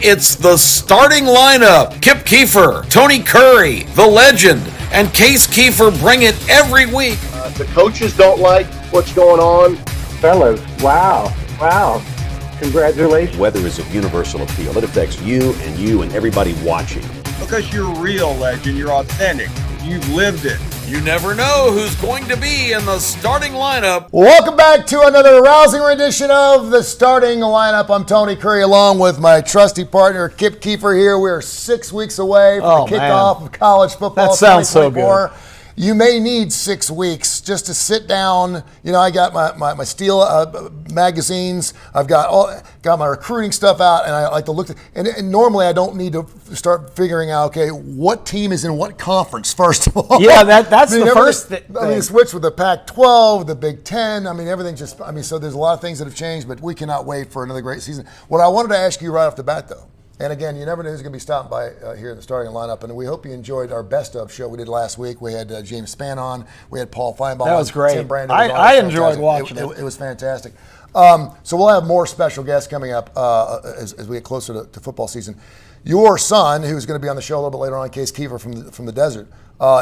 It's the starting lineup. Kip Keefer, Tony Curry, the legend, and Case Keefer bring it every week. The coaches don't like what's going on. Fellas, wow. Congratulations. Weather is of universal appeal. It affects you and everybody watching. Because you're real, legend. You're authentic. You've lived it. You never know who's going to be in the starting lineup. Welcome back to another rousing rendition of the starting lineup. I'm Tony Curry along with my trusty partner Kip Keefer here. We're 6 weeks away from the kickoff of college football. That sounds so good. You may need 6 weeks just to sit down. You know, I got my Steel magazines. I've got my recruiting stuff out, and I like to look at, and normally I don't need to start figuring out, okay, what team is in what conference, first of all. Yeah, that's the first thing. I mean, switch with the Pac-12, the Big Ten. I mean, everything just, so there's a lot of things that have changed, but we cannot wait for another great season. What I wanted to ask you right off the bat, though, and again, you never know who's going to be stopping by here in the starting lineup. And we hope you enjoyed our best of show we did last week. We had James Spann on. We had Paul Feinbaum. That was great. Tim Brandon I enjoyed watching it. It was fantastic. So we'll have more special guests coming up as we get closer to football season. Your son, who's going to be on the show a little bit later on, Case Keefer from the desert,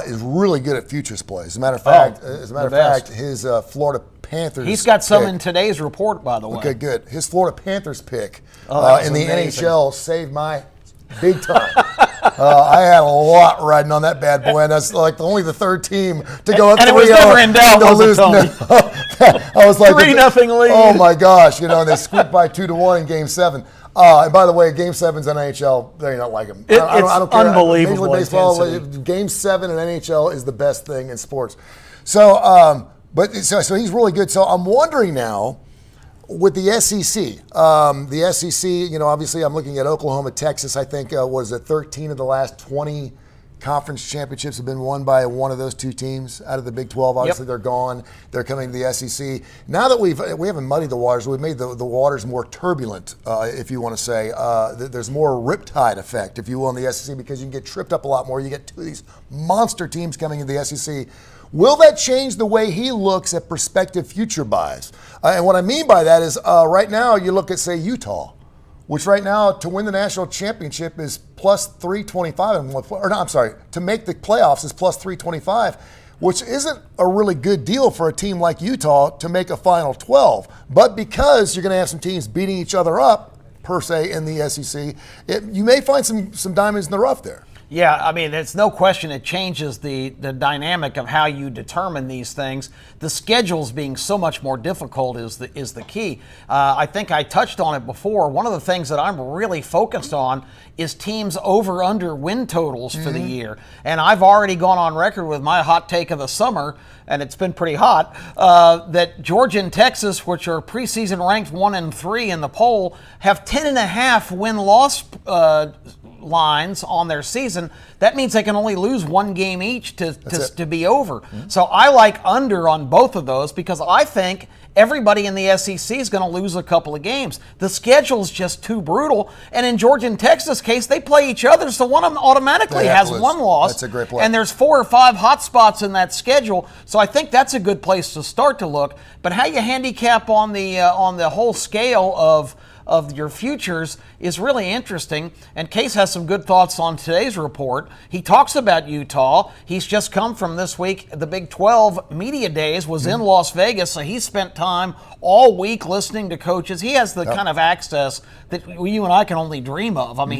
is really good at futures plays. As a matter of fact, his Florida Panthers. He's got some pick. In today's report, by the way. Okay, good. His Florida Panthers pick in the amazing. NHL saved my big time. I had a lot riding on that bad boy, and that's like only the third team to go up 3-0. And it was never in doubt, to was it, lose. Tony? I was like 3-0 lead. Oh my gosh, and they squeaked by 2-1 in Game 7. And by the way, Game 7's in NHL, they don't like them. I don't care. Unbelievable. Major League Baseball, Game 7 in NHL is the best thing in sports. So, so he's really good. So I'm wondering now, with the SEC, obviously I'm looking at Oklahoma, Texas. I think, 13 of the last 20 conference championships have been won by one of those two teams out of the Big 12. Obviously, They're gone. They're coming to the SEC. Now that we haven't muddied the waters, we've made the waters more turbulent, if you want to say. There's more riptide effect, if you will, in the SEC, because you can get tripped up a lot more. You get two of these monster teams coming into the SEC. Will that change the way he looks at prospective future buys? And what I mean by that is right now you look at, say, Utah, which right now to win the national championship is plus 325. To make the playoffs is plus 325, which isn't a really good deal for a team like Utah to make a Final 12. But because you're going to have some teams beating each other up, per se, in the SEC, you may find some diamonds in the rough there. Yeah, I mean, it's no question it changes the dynamic of how you determine these things. The schedules being so much more difficult is the key. I think I touched on it before. One of the things that I'm really focused on is teams over-under win totals for the year. And I've already gone on record with my hot take of the summer, and it's been pretty hot, that Georgia and Texas, which are preseason ranked 1 and 3 in the poll, have 10.5 win-loss lines on their season. That means they can only lose one game each to be over. Mm-hmm. So I like under on both of those because I think everybody in the SEC is going to lose a couple of games. The schedule's just too brutal. And in Georgia and Texas case, they play each other, so one of them automatically has one loss. That's a great play. And there's 4 or 5 hot spots in that schedule. So I think that's a good place to start to look. But how you handicap on the whole scale of your futures is really interesting. And Case has some good thoughts on today's report. He talks about Utah. He's just come from this week. The Big 12 Media Days was in Las Vegas, so he spent time all week listening to coaches. He has the kind of access that you and I can only dream of. I mean,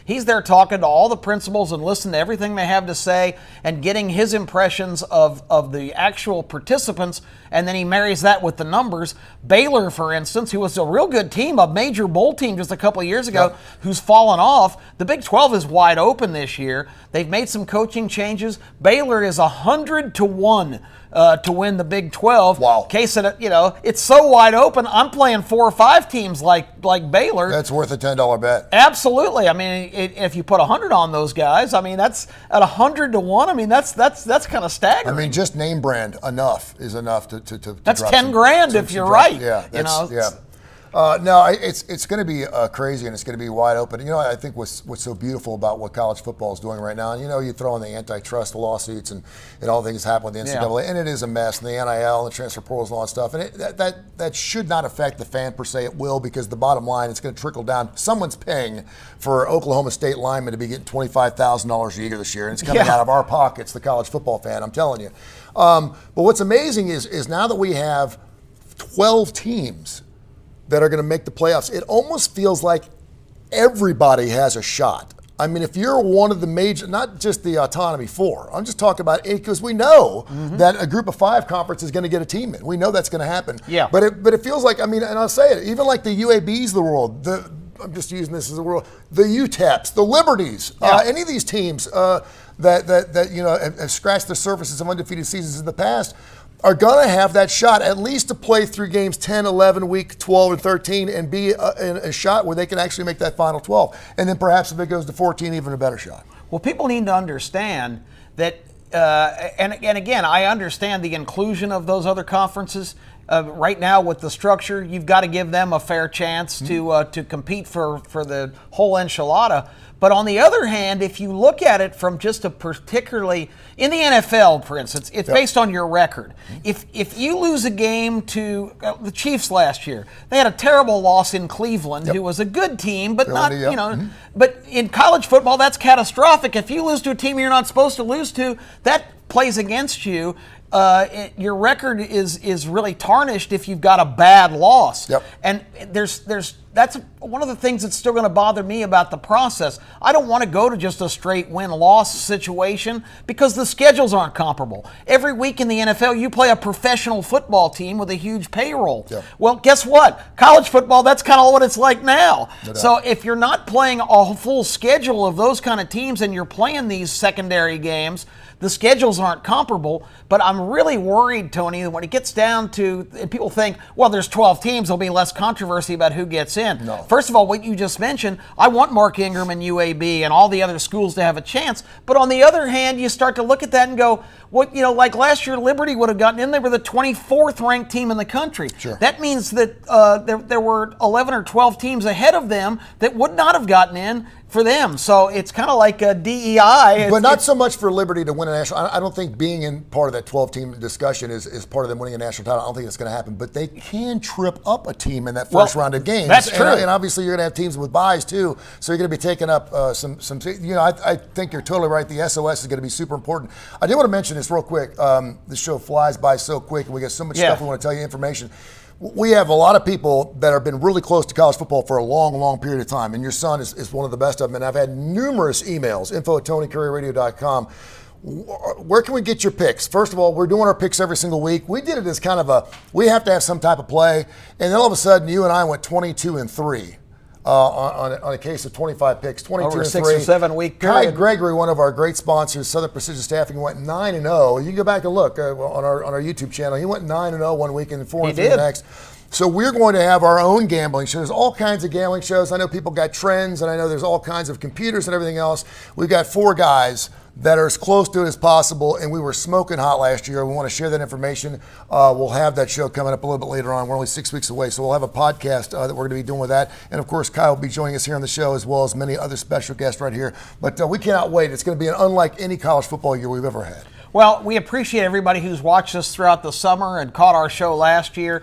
he's there talking to all the principals and listening to everything they have to say and getting his impressions of the actual participants, and then he marries that with the numbers. Baylor, for instance, who was a real good team, a major bowl team just a couple of years ago, who's fallen off. The Big 12 is wide open this year. They've made some coaching changes. Baylor is 100-1 to win the Big 12. Wow. Case that, it's so wide open. I'm playing 4 or 5 teams like Baylor. That's worth a $10 bet. Absolutely. I mean, if you put 100 on those guys, I mean, that's at 100-1. I mean, that's kind of staggering. I mean, just name brand is enough to that's drop $10,000 if you're right. Yeah. No, it's going to be crazy, and it's going to be wide open. I think what's so beautiful about what college football is doing right now, and you throw in the antitrust lawsuits and all things happen with the NCAA, and it is a mess, and the NIL and the transfer portals and all that stuff, and that should not affect the fan per se. It will, because the bottom line, it's going to trickle down. Someone's paying for Oklahoma State linemen to be getting $25,000 a year this year, and it's coming out of our pockets, the college football fan, I'm telling you. But what's amazing is now that we have 12 teams that are going to make the playoffs, it almost feels like everybody has a shot. I mean, if you're one of the major, not just the Autonomy 4, I'm just talking about it because we know that a group of 5 conference is going to get a team in. We know that's going to happen. Yeah. But it feels like, and I'll say it, even like the UABs of the world, I'm just using this as a world, the UTEPs, the Liberties, any of these teams that have scratched the surfaces of undefeated seasons in the past, are going to have that shot at least to play through games 10, 11, week 12, and 13 and be in a shot where they can actually make that final 12. And then perhaps if it goes to 14, even a better shot. Well, people need to understand that, and again, I understand the inclusion of those other conferences. Right now with the structure, you've got to give them a fair chance to compete for the whole enchilada. But on the other hand, if you look at it from just a particularly, in the NFL, for instance, it's based on your record. If you lose a game to the Chiefs last year, they had a terrible loss in Cleveland, who was a good team, but not, but in college football, that's catastrophic. If you lose to a team you're not supposed to lose to, that plays against you. Your record is really tarnished if you've got a bad loss. And that's one of the things that's still going to bother me about the process. I don't want to go to just a straight win-loss situation because the schedules aren't comparable. Every week in the NFL, you play a professional football team with a huge payroll. Well, guess what? College football, that's kind of what it's like now. So if you're not playing a full schedule of those kind of teams and you're playing these secondary games, the schedules aren't comparable, but I'm really worried, Tony, that when it gets down to, and people think, well, there's 12 teams, there'll be less controversy about who gets in. No. First of all, what you just mentioned, I want Mark Ingram and UAB and all the other schools to have a chance, but on the other hand, you start to look at that and go, like last year, Liberty would have gotten in. They were the 24th ranked team in the country. That means that there were 11 or 12 teams ahead of them that would not have gotten in for them. So it's kind of like a DEI. But not so much for Liberty to win a national. I don't think being in part of that 12-team discussion is part of them winning a national title. I don't think it's going to happen. But they can trip up a team in that first round of games. That's true. And obviously you're going to have teams with buys too. So you're going to be taking up some. I think you're totally right. The SOS is going to be super important. I did want to mention this real quick. This show flies by so quick, and we got so much stuff we want to tell you, information. We have a lot of people that have been really close to college football for a long, long period of time, and your son is one of the best of them. And I've had numerous emails, info@TonyCurryRadio.com. Where can we get your picks? First of all, we're doing our picks every single week. We did it as kind of we have to have some type of play, and then all of a sudden, you and I went 22-3. On a case of 25 picks, 22-3. Over a 6 or 7 week period. Kai Gregory, one of our great sponsors, Southern Precision Staffing, went 9-0. You can go back and look on our YouTube channel. He went 9-0 one week and 4-3 the next. So we're going to have our own gambling shows. There's all kinds of gambling shows. I know people got trends, and I know there's all kinds of computers and everything else. We've got 4 guys that are as close to it as possible, and we were smoking hot last year. We want to share that information. We'll have that show coming up a little bit later on. We're only 6 weeks away, so we'll have a podcast that we're going to be doing with that. And, of course, Kyle will be joining us here on the show, as well as many other special guests right here. But we cannot wait. It's going to be unlike any college football year we've ever had. Well, we appreciate everybody who's watched us throughout the summer and caught our show last year.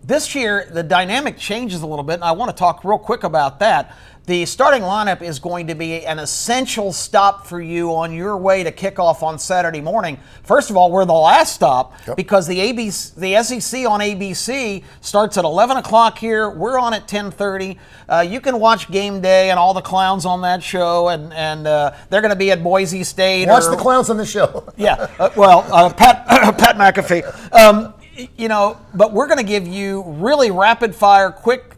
This year, the dynamic changes a little bit, and I want to talk real quick about that. The starting lineup is going to be an essential stop for you on your way to kickoff on Saturday morning. First of all, we're the last stop because the SEC on ABC starts at 11 o'clock here. We're on at 10:30. You can watch Game Day and all the clowns on that show, and they're going to be at Boise State. Watch the clowns on the show. Pat McAfee. But we're going to give you really rapid fire, quick,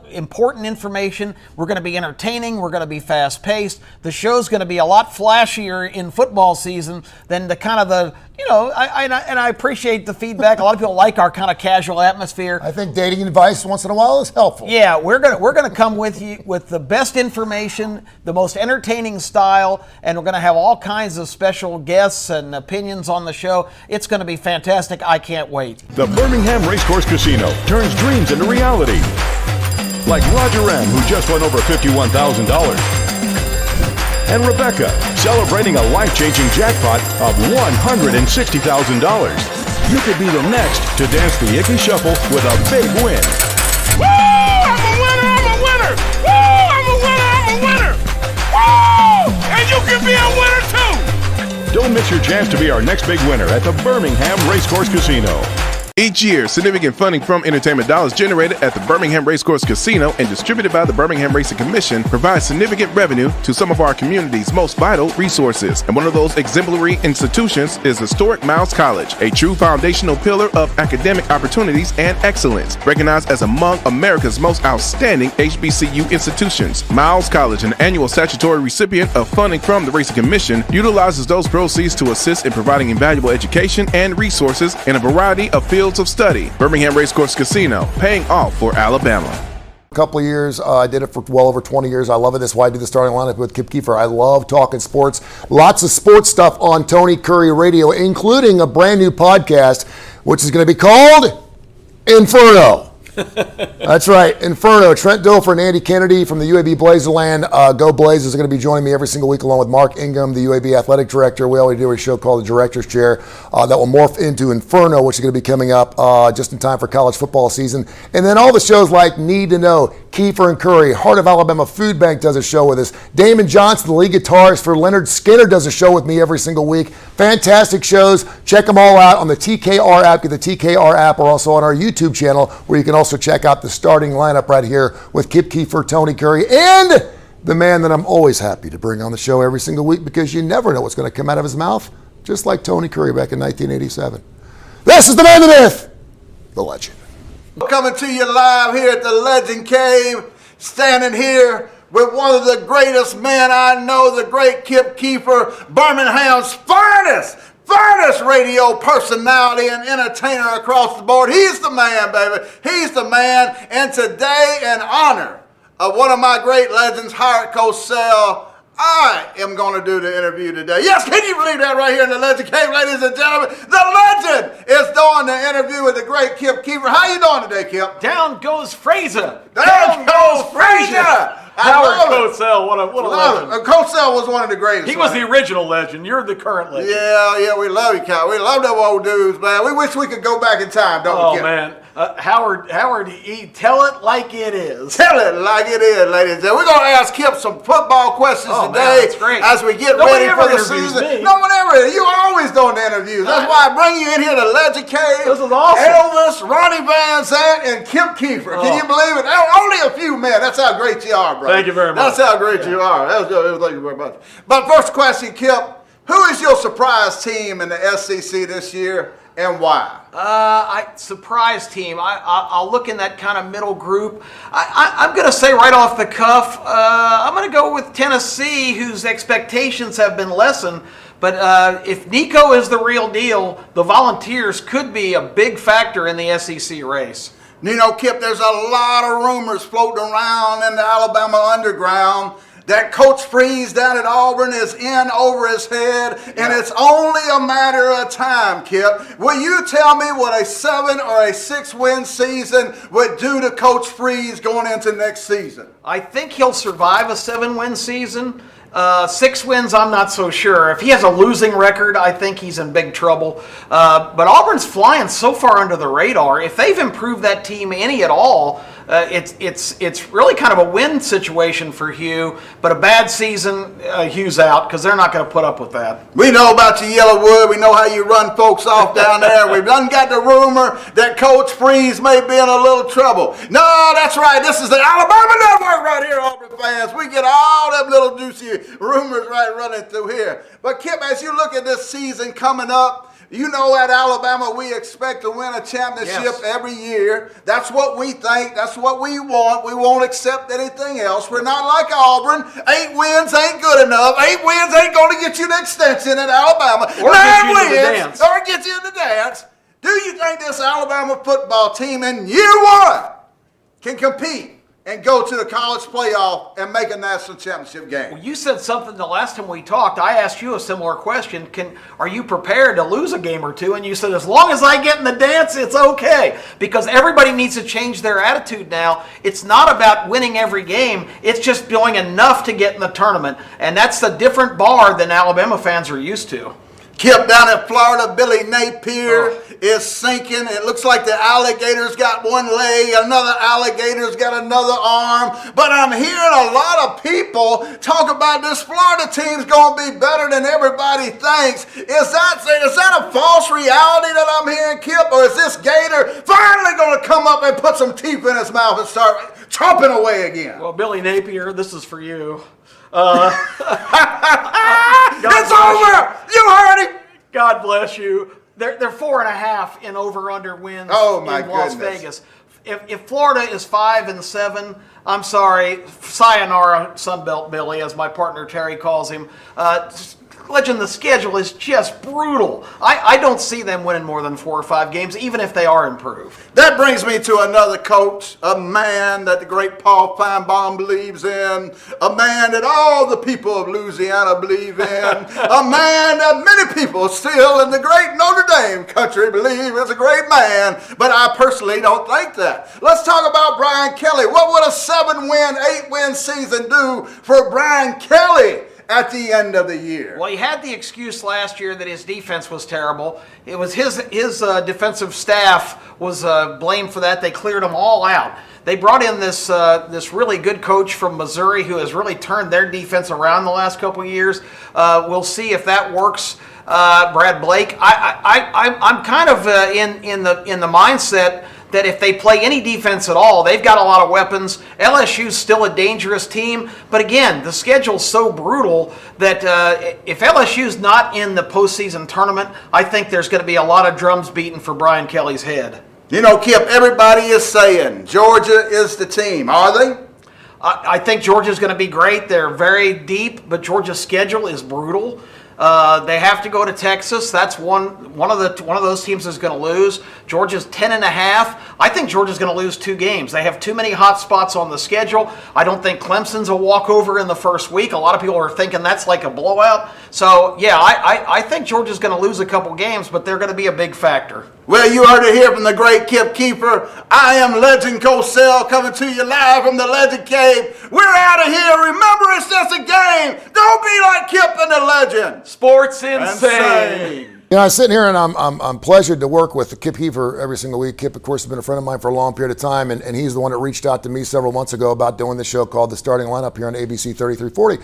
important information. We're going to be entertaining. We're going to be fast paced. The show's going to be a lot flashier in football season than the kind of I appreciate the feedback. A lot of people like our kind of casual atmosphere. I think dating advice once in a while is helpful. Yeah, we're gonna come with you with the best information, the most entertaining style, and we're gonna have all kinds of special guests and opinions on the show. It's gonna be fantastic. I can't wait. The Birmingham Racecourse Casino turns dreams into reality. like Roger M., who just won over $51,000. And Rebecca, celebrating a life-changing jackpot of $160,000. You could be the next to dance the Icky Shuffle with a big win. Woo! I'm a winner! I'm a winner! Woo! I'm a winner! I'm a winner! Woo! And you can be a winner too! Don't miss your chance to be our next big winner at the Birmingham Racecourse Casino. Each year, significant funding from entertainment dollars generated at the Birmingham Racecourse Casino and distributed by the Birmingham Racing Commission provides significant revenue to some of our community's most vital resources. And one of those exemplary institutions is historic Miles College, a true foundational pillar of academic opportunities and excellence. Recognized as among America's most outstanding HBCU institutions, Miles College, an annual statutory recipient of funding from the Racing Commission, utilizes those proceeds to assist in providing invaluable education and resources in a variety of fields of study. Birmingham Racecourse Casino, paying off for Alabama. A couple of years. I did it for well over 20 years. I love it. That's why I do the starting lineup with Kip Keefer. I love talking sports. Lots of sports stuff on Tony Curry Radio, including a brand new podcast, which is going to be called Inferno. That's right, Inferno. Trent Dilfer and Andy Kennedy from the UAB Blazerland Go Blazers are going to be joining me every single week, along with Mark Ingham, the UAB athletic director. We already do a show called The Director's Chair that will morph into Inferno, which is going to be coming up just in time for college football season. And then all the shows like Need to Know, Keefer and Curry, Heart of Alabama Food Bank does a show with us. Damon Johnson, the lead guitarist for Leonard Skinner, does a show with me every single week. Fantastic shows. Check them all out on the TKR app. Get the TKR app, or also on our YouTube channel, where you can also check out the starting lineup right here with Kip Keefer, Tony Curry, and the man that I'm always happy to bring on the show every single week, because you never know what's going to come out of his mouth, just like Tony Curry back in 1987. This is the man, the myth, the legend. Coming to you live here at the Legend Cave, standing here with one of the greatest men I know, the great Kip Keefer, Birmingham's finest radio personality and entertainer across the board. He's the man, baby. He's the man. And today, in honor of one of my great legends, Howard Cosell, I am going to do the interview today. Yes, can you believe that right here in the Legend Cave, ladies and gentlemen? The legend is doing the interview with the great Kip Keefer. How you doing today, Kip? Down goes Fraser. Down goes Fraser. Howard Cosell, what a legend. Cosell was one of the greatest. He was the original legend. You're the current legend. Yeah, we love you, Kyle. We love them old dudes, man. We wish we could go back in time, don't we, Kip? Oh, man. Howard, tell it like it is. Tell it like it is, ladies and gentlemen. We're going to ask Kip some football questions today, man, that's great. As we get ready for the season. No one ever. You always doing the interviews. That's why I bring you in here to Legend Cave. This is awesome. Elvis, Ronnie Van Zant, and Kip Keefer. Can you believe it? Only a few men. That's how great you are, bro. Thank you very much. That's how great you are. Thank you very much. But first question, Kip. Who is your surprise team in the SEC this year, and why? Surprise team. I'll look in that kind of middle group. I'm going to say right off the cuff, I'm going to go with Tennessee, whose expectations have been lessened. But if Nico is the real deal, the Volunteers could be a big factor in the SEC race. You know, Kip, there's a lot of rumors floating around in the Alabama underground that Coach Freeze down at Auburn is in over his head, and it's only a matter of time, Kip. Will you tell me what a 7 or a 6 win season would do to Coach Freeze going into next season? I think he'll survive a 7-win season. 6 wins, I'm not so sure. If he has a losing record, I think he's in big trouble. But Auburn's flying so far under the radar. If they've improved that team any at all, it's really kind of a win situation for Hugh. But a bad season, Hugh's out, because they're not going to put up with that. We know about you, Yellowwood. We know how you run folks off down there. We've done got the rumor that Coach Freeze may be in a little trouble. No, that's right. This is the Alabama Network right here, Auburn fans. We get all them little juicy rumors right running through here. But Kip, as you look at this season coming up, you know at Alabama we expect to win a championship every year. That's what we think. That's what we want. We won't accept anything else. We're not like Auburn. 8 wins ain't good enough. 8 wins ain't going to get you the extension at Alabama. Or 9 wins or get you in the dance. Do you think this Alabama football team in year 1 can compete and go to the college playoff and make a national championship game. Well, you said something the last time we talked. I asked you a similar question. Are you prepared to lose a game or two? And you said, as long as I get in the dance, it's okay. Because everybody needs to change their attitude now. It's not about winning every game. It's just doing enough to get in the tournament. And that's a different bar than Alabama fans are used to. Kip, down in Florida, Billy Napier is sinking. It looks like the alligator's got one leg, another alligator's got another arm. But I'm hearing a lot of people talk about this Florida team's going to be better than everybody thinks. Is that a false reality that I'm hearing, Kip? Or is this gator finally going to come up and put some teeth in his mouth and start chomping away again? Well, Billy Napier, this is for you. It's over! You heard him! God bless you. They're 4.5 in over/under wins in Las Vegas. If Florida is 5-7, I'm sorry, sayonara Sunbelt Billy, as my partner Terry calls him. Legend, the schedule is just brutal. I don't see them winning more than 4 or 5 games, even if they are improved. That brings me to another coach, a man that the great Paul Feinbaum believes in, a man that all the people of Louisiana believe in, a man that many people still in the great Notre Dame country believe is a great man, but I personally don't think that. Let's talk about Brian Kelly. What would a 7-win, 8-win season do for Brian Kelly at the end of the year? Well, he had the excuse last year that his defense was terrible. It was his defensive staff was blamed for that. They cleared them all out. They brought in this really good coach from Missouri who has really turned their defense around the last couple of years. We'll see if that works. Brad Blake. I'm kind of in the mindset that if they play any defense at all, they've got a lot of weapons. LSU's still a dangerous team, but again, the schedule's so brutal that if LSU's not in the postseason tournament, I think there's going to be a lot of drums beaten for Brian Kelly's head. You know, Kip, everybody is saying Georgia is the team. Are they? I think Georgia's going to be great. They're very deep, but Georgia's schedule is brutal. They have to go to Texas. That's one of those teams that's going to lose. Georgia's 10.5. I think Georgia's going to lose 2 games. They have too many hot spots on the schedule. I don't think Clemson's a walkover in the first week. A lot of people are thinking that's like a blowout. So yeah, I think Georgia's going to lose a couple games, but they're going to be a big factor. Well, you heard it here from the great Kip Keefer. I am Legend Cosell coming to you live from the Legend Cave. We're out of here. Remember, it's just a game. Don't be like Kip and the Legend. Sports insane. You know, I'm sitting here and I'm pleasured to work with Kip Keefer every single week. Kip, of course, has been a friend of mine for a long period of time, and he's the one that reached out to me several months ago about doing this show called The Starting Lineup here on ABC 3340.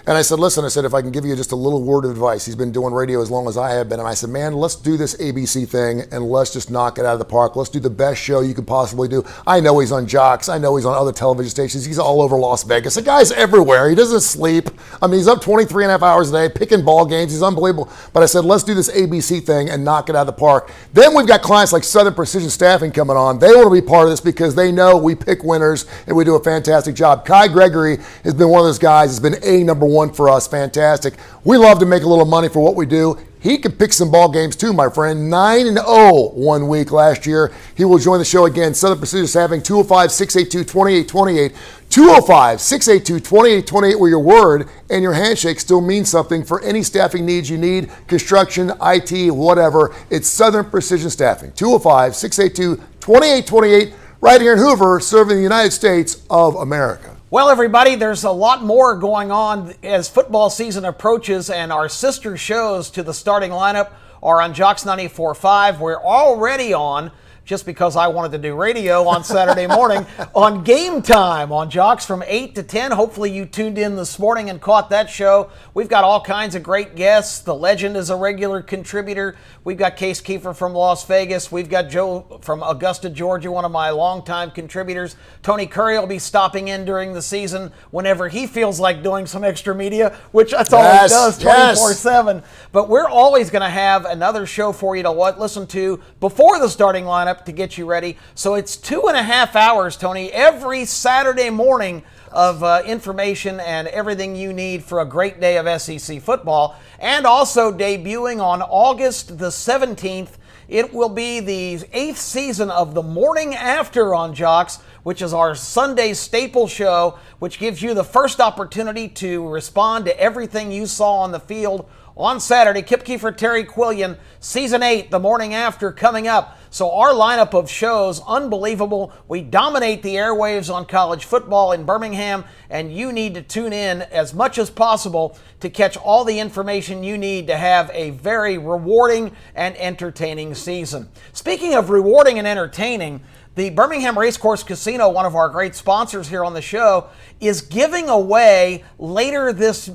And I said, listen, if I can give you just a little word of advice. He's been doing radio as long as I have been. And I said, man, let's do this ABC thing and let's just knock it out of the park. Let's do the best show you could possibly do. I know he's on Jocks. I know he's on other television stations. He's all over Las Vegas. The guy's everywhere. He doesn't sleep. I mean, he's up 23.5 hours a day, picking ball games. He's unbelievable. But I said, let's do this ABC thing and knock it out of the park. Then we've got clients like Southern Precision Staffing coming on. They want to be part of this because they know we pick winners and we do a fantastic job. Kai Gregory has been one of those guys. Has been number one for us. Fantastic. We love to make a little money for what we do. He can pick some ball games too, my friend. 9-0 1 week last year. He will join the show again. Southern Precision Staffing, 205-682-2828. 205-682-2828, where your word and your handshake still means something for any staffing needs you need, construction, IT, whatever. It's Southern Precision Staffing, 205-682-2828, right here in Hoover, serving the United States of America. Well, everybody, there's a lot more going on as football season approaches, and our sister shows to the Starting Lineup are on Jocks 94.5. We're already on, just because I wanted to do radio on Saturday morning, on Game Time on Jocks from 8 to 10. Hopefully you tuned in this morning and caught that show. We've got all kinds of great guests. The Legend is a regular contributor. We've got Case Keefer from Las Vegas. We've got Joe from Augusta, Georgia, one of my longtime contributors. Tony Curry will be stopping in during the season whenever he feels like doing some extra media, which that's all he does 24/7. But we're always going to have another show for you to listen to before the Starting Lineup to get you ready. So it's 2.5 hours, Tony, every Saturday morning of information and everything you need for a great day of SEC football. And also debuting on August the 17th, it will be the 8th season of The Morning After on Jocks, which is our Sunday staple show, which gives you the first opportunity to respond to everything you saw on the field on Saturday. Kip Keefer, Terry Quillian, Season 8, the morning after, coming up. So our lineup of shows, unbelievable. We dominate the airwaves on college football in Birmingham, and you need to tune in as much as possible to catch all the information you need to have a very rewarding and entertaining season. Speaking of rewarding and entertaining, the Birmingham Racecourse Casino, one of our great sponsors here on the show, is giving away later this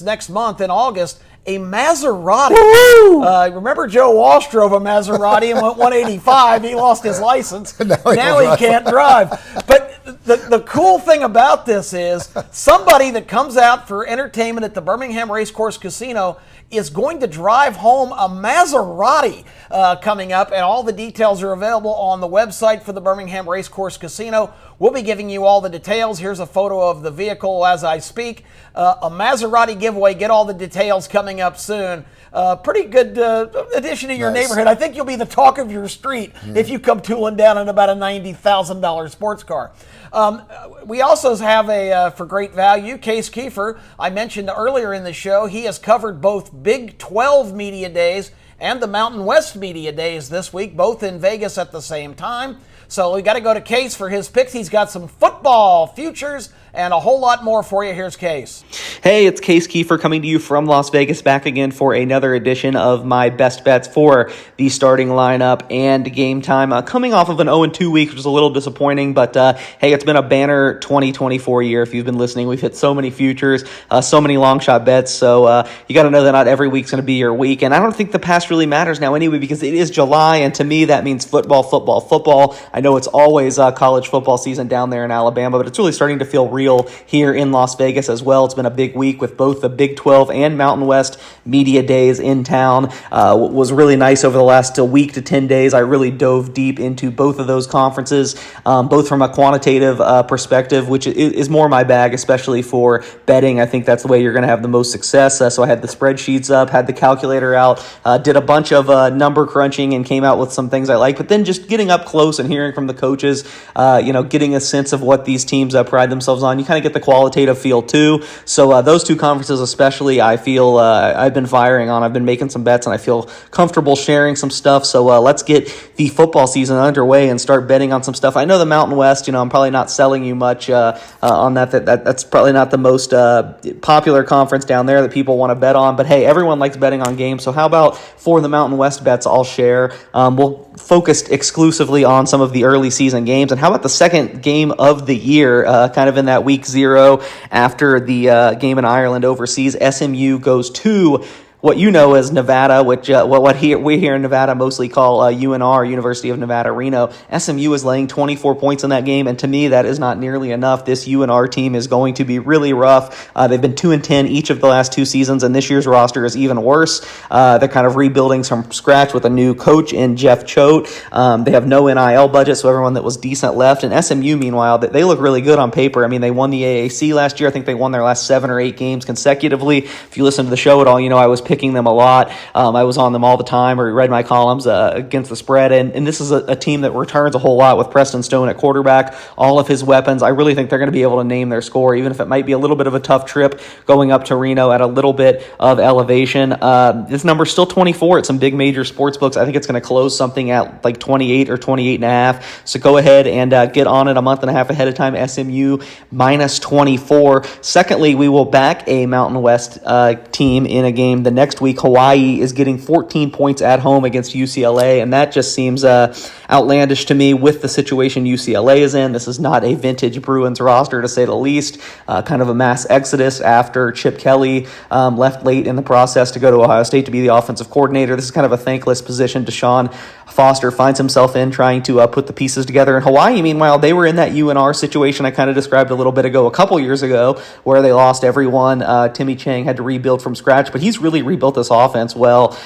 next month in August a Maserati. Remember Joe Walsh drove a Maserati and went 185. He lost his license. Now he can't drive. But the cool thing about this is somebody that comes out for entertainment at the Birmingham Racecourse Casino is going to drive home a Maserati coming up, and all the details are available on the website for the Birmingham Racecourse Casino. We'll be giving you all the details. Here's a photo of the vehicle as I speak. A Maserati giveaway. Get all the details coming up soon. Pretty good addition to your neighborhood. I think you'll be the talk of your street if you come tooling down in about a $90,000 sports car. We also have for great value, Case Keefer. I mentioned earlier in the show, he has covered both Big 12 Media Days and the Mountain West Media Days this week, both in Vegas at the same time. So we got to go to Case for his picks. He's got some football futures and a whole lot more for you. Here's Case. Hey, it's Case Keefer coming to you from Las Vegas, back again for another edition of my best bets for the starting lineup and game time. Coming off of an 0-2 week, which was a little disappointing, but hey, it's been a banner 2024 year. If you've been listening, we've hit so many futures, so many long shot bets. So you got to know that not every week's going to be your week. And I don't think the past really matters now anyway, because it is July, and to me that means football, football, football. I know it's always college football season down there in Alabama, but it's really starting to feel real here in Las Vegas as well. It's been a big week with both the Big 12 and Mountain West Media Days in town. Was really nice over the last week to 10 days. I really dove deep into both of those conferences, both from a quantitative perspective, which is more my bag, especially for betting. I think that's the way you're going to have the most success. So I had the spreadsheets up, had the calculator out, did a bunch of number crunching and came out with some things I like. But then just getting up close and hearing from the coaches, getting a sense of what these teams pride themselves on. You kind of get the qualitative feel too. So those two conferences especially, I feel I've been firing on. I've been making some bets and I feel comfortable sharing some stuff. So let's get the football season underway and start betting on some stuff. I know the Mountain West, I'm probably not selling you much on that. That's probably not the most popular conference down there that people want to bet on. But hey, everyone likes betting on games. So how about for the Mountain West bets I'll share? We'll focus exclusively on some of the early season games. And how about the second game of the year, kind of in that week 0 after the game in Ireland overseas? SMU goes to what you know as Nevada, which we here in Nevada mostly call UNR, University of Nevada, Reno. SMU is laying 24 points in that game, and to me, that is not nearly enough. This UNR team is going to be really rough. They've been 2-10 each of the last 2 seasons, and this year's roster is even worse. They're kind of rebuilding from scratch with a new coach in Jeff Choate. They have no NIL budget, so everyone that was decent left. And SMU, meanwhile, they look really good on paper. I mean, they won the AAC last year. I think they won their last 7 or 8 games consecutively. If you listen to the show at all, I was picking them a lot. I was on them all the time, or read my columns against the spread. And this is a team that returns a whole lot with Preston Stone at quarterback, all of his weapons. I really think they're going to be able to name their score, even if it might be a little bit of a tough trip going up to Reno at a little bit of elevation. This number's still 24 at some big major sports books. I think it's going to close something at like 28 or 28.5. So go ahead and get on it a month and a half ahead of time. SMU minus 24. Secondly, we will back a Mountain West team in a game the next week. Hawaii is getting 14 points at home against UCLA, and that just seems outlandish to me with the situation UCLA is in. This is not a vintage Bruins roster, to say the least. Kind of a mass exodus after Chip Kelly left late in the process to go to Ohio State to be the offensive coordinator. This is kind of a thankless position Deshaun Foster finds himself in, trying to put the pieces together. In Hawaii, meanwhile, they were in that UNR situation I kind of described a little bit ago, a couple years ago, where they lost everyone. Timmy Chang had to rebuild from scratch, but he's really rebuilt this offense well,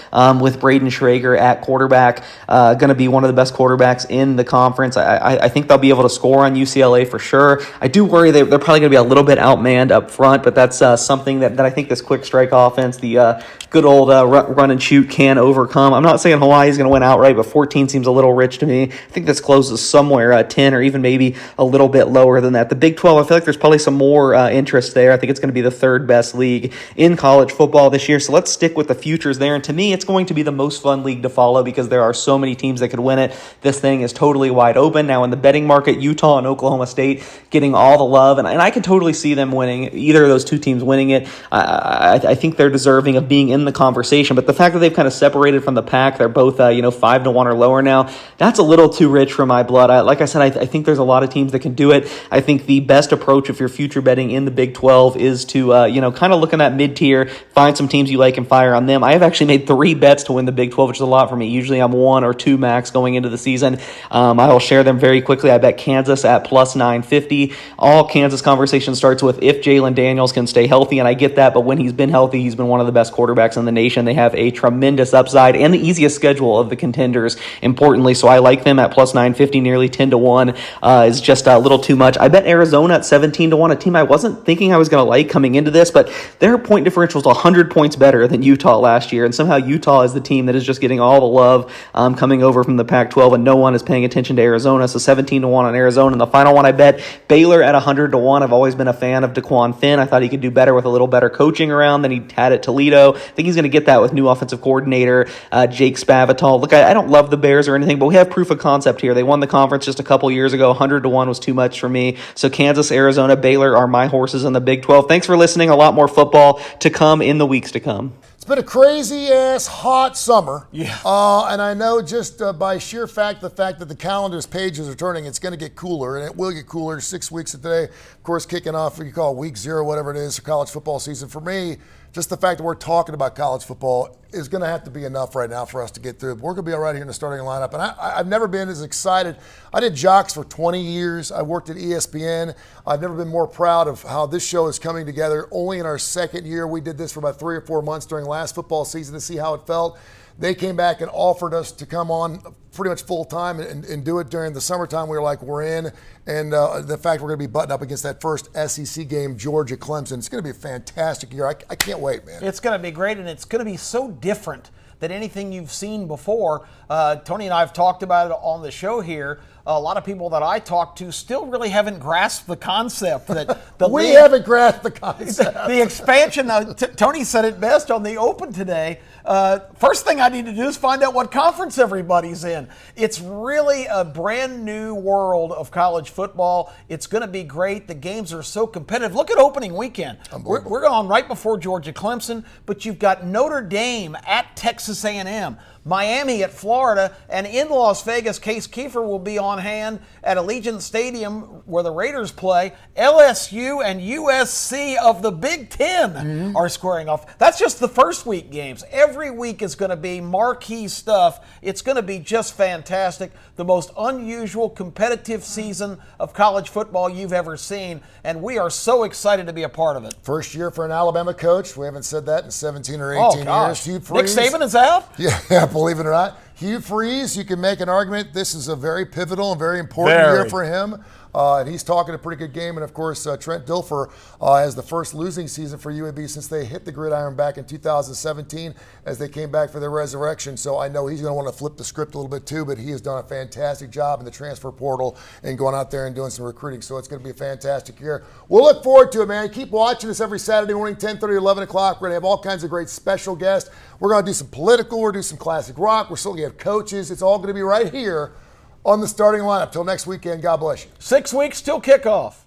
with Braden Schrager at quarterback, going to be one of the best quarterbacks in the conference. I think they'll be able to score on UCLA for sure. I do worry they're probably going to be a little bit outmanned up front, but that's something that I think this quick strike offense, the good old run and shoot, can overcome. I'm not saying Hawaii is going to win outright, but 14 seems a little rich to me. I think this closes somewhere 10 or even maybe a little bit lower than that. The Big 12, I feel like there's probably some more interest there. I think it's going to be the third best league in college football this year. So let's stick with the futures there. And to me, it's going to be the most fun league to follow because there are so many teams that could win it. This thing is totally wide open. Now in the betting market, Utah and Oklahoma State getting all the love. And I can totally see them winning, either of those two teams winning it. I think they're deserving of being in the conversation. But the fact that they've kind of separated from the pack, they're both 5-1 or lower now, that's a little too rich for my blood. Like I said, I think there's a lot of teams that can do it. I think the best approach if you're future betting in the Big 12 is to kind of look in that mid-tier, find some teams you like and fire on them. I have actually made 3 bets to win the Big 12, which is a lot for me. Usually I'm 1 or 2 max going into the season. I will share them very quickly. I bet Kansas at plus 950. All Kansas conversation starts with if Jalen Daniels can stay healthy, and I get that, but when he's been healthy, he's been one of the best quarterbacks in the nation. They have a tremendous upside and the easiest schedule of the contenders, importantly, so I like them at plus 950, nearly 10-1 is just a little too much. I bet Arizona at 17-1, a team I wasn't thinking I was going to like coming into this, but their point differential is 100 points better than Utah last year, and somehow Utah is the team that is just getting all the love coming over from the Pac-12, and no one is paying attention to Arizona, so 17-1 on Arizona. And the final one I bet, Baylor at 100-1. I've always been a fan of DeQuan Finn. I thought he could do better with a little better coaching around than he had at Toledo. I think he's going to get that with new offensive coordinator Jake Spavital. Look, I don't love the Bears or anything, but we have proof of concept here. They won the conference just a couple years ago. 100-1 was too much for me. So Kansas, Arizona, Baylor are my horses in the Big 12. Thanks for listening. A lot more football to come in the weeks to come. It's been a crazy-ass hot summer. Yeah. And I know just by sheer fact, the fact that the calendar's pages are turning, it's going to get cooler, and it will get cooler. 6 weeks today, of course, kicking off what you call week 0, whatever it is, for college football season. For me, just the fact that we're talking about college football is going to have to be enough right now for us to get through. We're going to be all right here in the starting lineup. And I've never been as excited. I did Jocks for 20 years. I worked at ESPN. I've never been more proud of how this show is coming together. Only in our second year, we did this for about 3 or 4 months during last football season to see how it felt. They came back and offered us to come on pretty much full time and do it during the summertime. We were like, we're in. And the fact we're going to be buttoned up against that first SEC game, Georgia-Clemson, it's going to be a fantastic year. I can't wait, man. It's going to be great, and it's going to be so different than anything you've seen before. Tony and I have talked about it on the show here. A lot of people that I talk to still really haven't grasped the concept that the we haven't grasped the concept. The expansion. Tony said it best on the Open today. First thing I need to do is find out what conference everybody's in. It's really a brand new world of college football. It's going to be great. The games are so competitive. Look at opening weekend. We're going right before Georgia-Clemson, but you've got Notre Dame at Texas A&M. Miami at Florida, and in Las Vegas, Case Keefer will be on hand at Allegiant Stadium where the Raiders play. LSU and USC of the Big Ten are squaring off. That's just the first week games. Every week is going to be marquee stuff. It's going to be just fantastic. The most unusual competitive season of college football you've ever seen, and we are so excited to be a part of it. First year for an Alabama coach. We haven't said that in 17 or 18 years. Nick Saban is out? Yeah, believe it or not. Hugh Freeze, you can make an argument this is a very pivotal and very important year for him. And he's talking a pretty good game. And, of course, Trent Dilfer has the first losing season for UAB since they hit the gridiron back in 2017 as they came back for their resurrection. So I know he's going to want to flip the script a little bit too, but he has done a fantastic job in the transfer portal and going out there and doing some recruiting. So it's going to be a fantastic year. We'll look forward to it, man. Keep watching us every Saturday morning, 10:30, 11 o'clock. We're going to have all kinds of great special guests. We're going to do some political. We're going to do some classic rock. We're still going to have coaches. It's all going to be right here on the starting lineup. Till next weekend, God bless you. 6 weeks till kickoff.